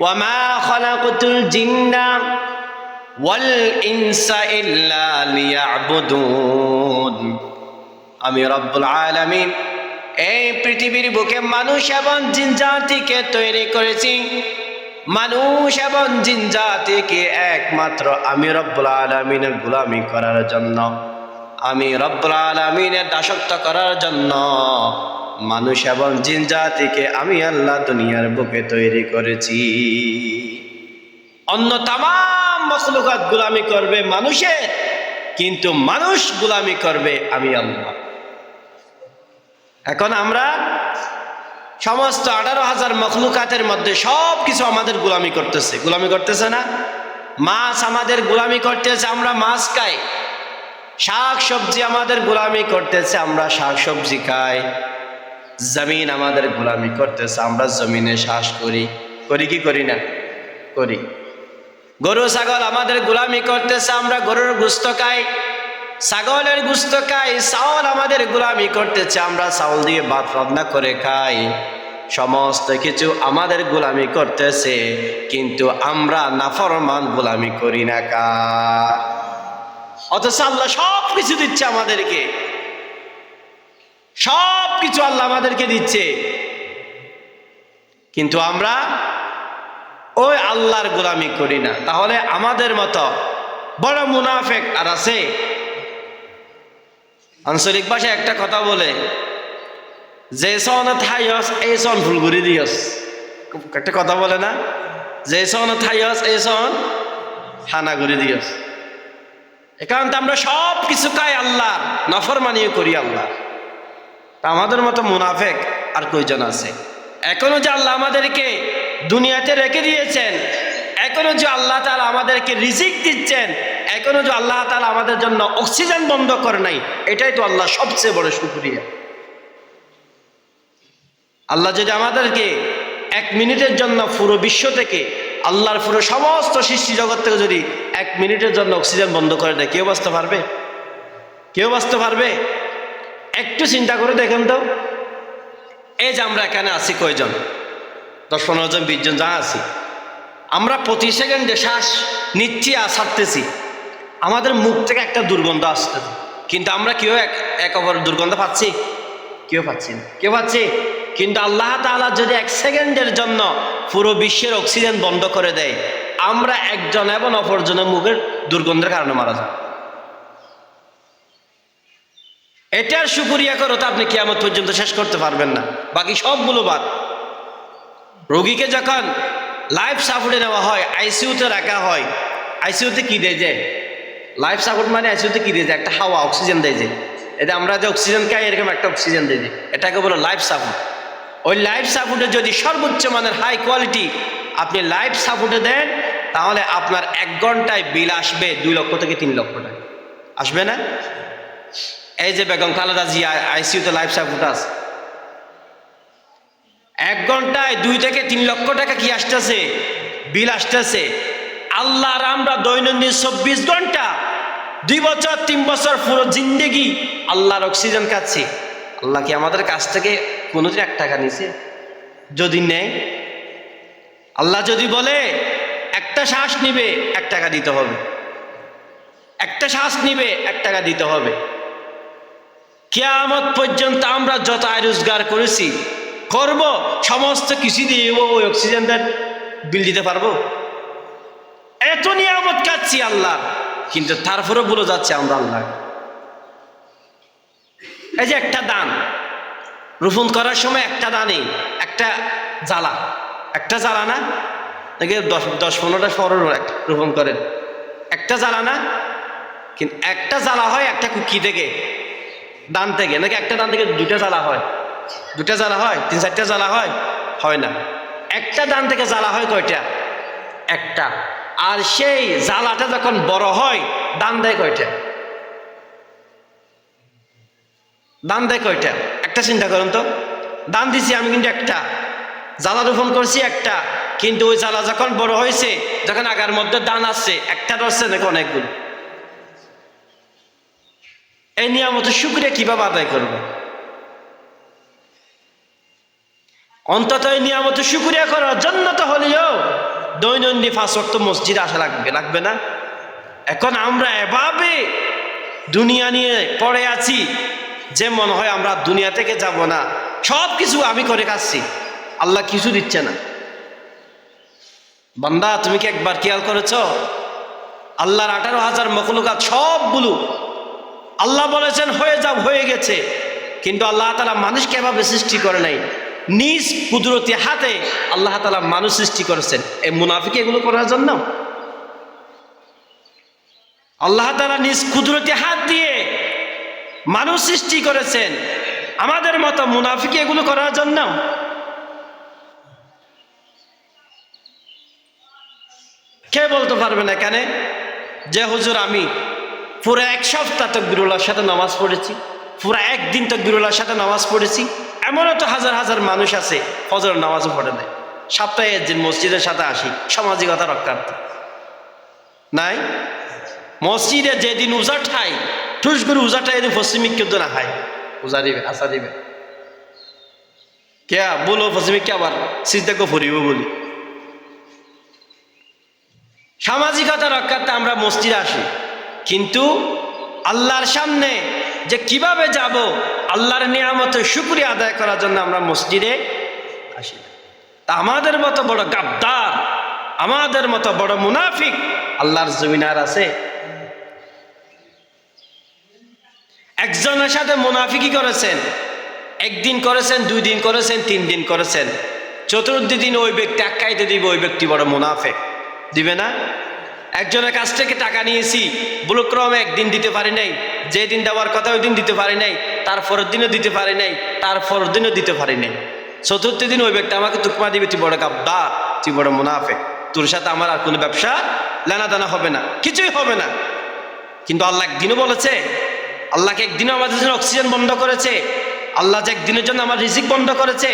ওয়ামা খালাকতুল জিন্না ওয়াল ইনসা ইল্লা লিয়াবুদুন। আমি রব্বুল আলামিন এই পৃথিবীর বুকে মানুষ এবং জিন জাতিকে তৈরি করেছি। মানুষ এবং জিন জাতিকে একমাত্র আমি রব্বুল আলামিনের গোলামি করার জন্য, আমি রব্বুল আলামিনের দাসত্ব করার জন্য মানুষ এবং জিন জাতিকে আমি আল্লাহ দুনিয়ার বুকে তৈরি করেছি। অন্য তামাম মাখলুকাত গোলামি করবে মানুষের, কিন্তু মানুষ গোলামি করবে আমি আল্লাহ। এখন আমরা সমস্ত 18,000 মখলুকাতের মধ্যে সব কিছু আমাদের গোলামি করতেছে না? মাছ আমাদের গোলামি করতেছে, আমরা মাছ খাই। শাক সবজি আমাদের গোলামি করতেছে, আমরা শাক সবজি খাই। জমিন আমাদের গোলামি করতেছে, আমরা জমিনে শ্বাস করি কি করি না? করি। গরু ছাগল আমাদের গোলামি করতেছে, আমরা গরুর গোশত খাই, ছাগলের গোশত খাই। চাউল আমাদের গোলামি করতেছে, আমরা চাউল দিয়ে ভাত রান্না করে খাই। সমস্ত কিছু আমাদের গোলামি করতেছে, কিন্তু আমরা নাফরমান গোলামি করি না কার? অথচ আল্লাহ সব কিছু দিচ্ছে আমাদেরকে, সব কিছু আল্লাহ আমাদেরকে দিচ্ছে, কিন্তু আমরা ওই আল্লাহর গোলামি করি না। তাহলে আমাদের মতো বড় মুনাফিক আর আছে? আঞ্চলিক ভাষায় একটা কথা বলে, যে সন থাইয়স এই সন ফুলগুড়ি দিয়স। একটা কথা বলে না, যে সন থাইয়স এই সন হানাগুড়ি দিয়স। এখান থেকে আমরা সব কিছু খাই আল্লাহর, নফরমানিও করি আল্লাহ। তা আমাদের মতো মুনাফিক আর কয়জন আছে? এখনো যে আল্লাহ আমাদেরকে দুনিয়াতে রেখে দিয়েছেন, এখনো যে আল্লাহ তাআলা আমাদেরকে রিজিক দিচ্ছেন, এখনো যে আল্লাহ তাআলা আমাদের জন্য অক্সিজেন বন্ধ করে নাই, এটাই তো আল্লাহ সবচেয়ে বড় শুকরিয়া। আল্লাহ যদি আমাদেরকে 1 মিনিটের জন্য পুরো বিশ্ব থেকে, আল্লাহর পুরো সমস্ত সৃষ্টি জগৎ থেকে যদি 1 মিনিটের জন্য অক্সিজেন বন্ধ করে দেয়, কেউ বাঁচতে পারবে? কেউ বাঁচতে পারবে? একটু চিন্তা করে দেখেন তো। এই যে আমরা এখানে আছি কয়জন? 10-15 জন 20 জন যা আছি, আমরা প্রতি সেকেন্ডে শ্বাস নিচ্ছি আর ছাড়তেছি, আমাদের মুখ থেকে একটা দুর্গন্ধ আসতেছে, কিন্তু আমরা কেউ এক অপরের দুর্গন্ধ পাচ্ছি? কেউ পাচ্ছি না। কেউ পাচ্ছি? কিন্তু আল্লাহ তাআলা যদি 1 সেকেন্ডের জন্য পুরো বিশ্বের অক্সিজেন বন্ধ করে দেয়, আমরা একজন এবং অপরজনের মুখের দুর্গন্ধের কারণে মারা যাই। এটার শুকরিয়া করো তো আপনি কিয়ামত পর্যন্ত শেষ করতে পারবেন না। বাকি সবগুলো বাদ। রোগীকে যখন লাইফ সাপোর্টে নেওয়া হয়, আইসিইউতে রাখা হয়, আইসিইউতে কি দেয়? যে লাইফ সাপোর্ট মানে আইসিইউতে কি দেয়? যে একটা হাওয়া, অক্সিজেন দেয়। যে এটা আমরা যে অক্সিজেন খাই, এরকম একটা অক্সিজেন দেয়, যে এটাকে বলো লাইফ সাপোর্ট। ওই লাইফ সাপোর্টে যদি সর্বোচ্চ মানের হাই কোয়ালিটি আপনি লাইফ সাপোর্টে দেন, তাহলে আপনার 1 ঘন্টায় বিল আসবে 2 লক্ষ থেকে 3 লক্ষ টাকা। আসবে না? এই যে বেগম খালেদা জিয়া আইসিইউতে লাইফ সাপোর্ট আছে, 1 ঘন্টায় 2 থেকে 3 লক্ষ টাকা কি আসতেছে? বিল আসতেছে। আল্লাহর আমরা দৈনন্দিন 24 ঘন্টা 2 বছর 3 বছর পুরো জিন্দেগি আল্লাহর অক্সিজেন খাচ্ছি। আল্লাহ কি আমাদের কাছ থেকে কোনোদিন 1 টাকা নিছে? যদি নেয়, আল্লাহ যদি বলে একটা শ্বাস নিবে 1 টাকা দিতে হবে, একটা শ্বাস নিবে 1 টাকা দিতে হবে। কিয়ামত পর্যন্ত আমরা যত আয় রোজগার করেছি, করব, সমস্ত কিছু দিয়ে ওই অক্সিজেনটার বিল দিতে পারবো? এত নিয়ামত খাচ্ছি আল্লাহ, কিন্তু তারপরে বলে যাচ্ছে আমরা আল্লাহ। এই যে একটা দান রোপণ করার সময়, একটা দানে একটা জ্বালা, একটা জ্বালা না? নাকি 10-15টা ফরর রোপণ করেন, একটা জ্বালা না? কিন্তু একটা জ্বালা হয় একটা কুকি থেকে, দান থেকে, নাকি একটা দান থেকে 2টা জ্বালা হয়? 2টা জ্বালা হয়? 3-4টা জ্বালা হয়? হয় না। একটা দান থেকে জ্বালা হয় কয়টা? একটা। আর সেই জ্বালাটা যখন বড় হয়, দান দেয় কয়টা? দান দেয় কয়টা? একটা চিন্তা করুন তো। দান দিছি আমি কিন্তু একটা, জ্বালা রোপণ করছি একটা, কিন্তু ওই জ্বালা যখন বড় হয়েছে, যখন আগার মধ্যে দান আসছে, একটা ধরছে নাকি অনেকগুলো? এই নিয়ামতের শুকরিয়া কিভাবে আদায় করব? অন্তত এই নিয়ামতের শুকরিয়া করার জন্য তো হলেও দৈনন্দিন 5 ওয়াক্ত মসজিদে আসা লাগবে না? এখন আমরা এভাবে দুনিয়া নিয়ে পড়ে আছি যে মনে হয় আমরা দুনিয়া থেকে যাব না, সব কিছু আমি করে খাচ্ছি, আল্লাহ কিছু দিচ্ছে না। বান্দা, তুমি কি একবার খেয়াল করেছ আল্লাহর 18,000 মখলুকাত সবগুলো আল্লাহ বলেছেন হয়ে যাও, হয়ে গেছে, কিন্তু আল্লাহ তাআলা মানুষকে এভাবে সৃষ্টি করে নাই। নিজ কুদরতি হাতে আল্লাহ তাআলা মানুষ সৃষ্টি করেছেন। এই মুনাফিক এগুলো করার জন্য? আল্লাহ তাআলা নিজ কুদরতি হাত দিয়ে মানুষ সৃষ্টি করেছেন, আমাদের মতো মুনাফিক এগুলো করার জন্য? কে বলতে পারবে না কেন যে হুজুর আমি পুরো 1 সপ্তাহ তাকবীরুল্লাহর সাথে নামাজ পড়েছি, পুরো একদিন তাকবীরুল্লাহর সাথে নামাজ পড়েছি? এমনও তো হাজার হাজার মানুষ আছে ফজর নামাজও পড়ে নাই, সপ্তাহে একদিন মসজিদের সাথে আসি সামাজিকতা রক্ষার্থে। নাই? মসজিদে যেদিন উজা ঠাই ঠুস করে উজাটা এদিন পশ্চিমিক কিন্তু না হয়, উজা দিবে আসা দিবে কে বলো পশ্চিমিক কে আবার সিজদাকে ফরিব বলি। সামাজিকতা রক্ষার্থে আমরা মসজিদে আসি, কিন্তু আল্লাহর সামনে যে কিভাবে যাব আল্লাহর নিয়ামতের শুকরিয়া আদায় করার জন্য আমরা মসজিদে আসি। তা আমাদের মতো বড় গাদ্দার, আমাদের মতো বড় মুনাফিক আল্লাহর জমিনে আর আছে? একজনের সাথে মুনাফিকি করেছেন, 1 দিন করেছেন, 2 দিন করেছেন, 3 দিন করেছেন, চতুর্থ দিন ওই ব্যক্তি আখ্যায়িত দিবে ওই ব্যক্তি বড় মুনাফিক, দিবে না? একজনের কাছ থেকে টাকা নিয়েছি, ভুলক্রমে 1 দিন দিতে পারি নাই, যে দিন দেওয়ার কথা ওই দিন দিতে পারি নাই, তারপরের দিনও দিতে পারি নাই, তারপরের দিনও দিতে পারি নাই, চতুর্থ দিন ওই ব্যক্তি আমাকে তুকমা দিবে তুই বড় গাদ্দার, তুই বড় মুনাফিক, তোর সাথে আমার আর কোনো ব্যবসা লেনাদেনা হবে না, কিছুই হবে না। কিন্তু আল্লাহ একদিনও বলেছে? আল্লাহকে একদিনও আমাদের জন্য অক্সিজেন বন্ধ করেছে? আল্লাহ যে একদিনের জন্য আমার রিজিক বন্ধ করেছে?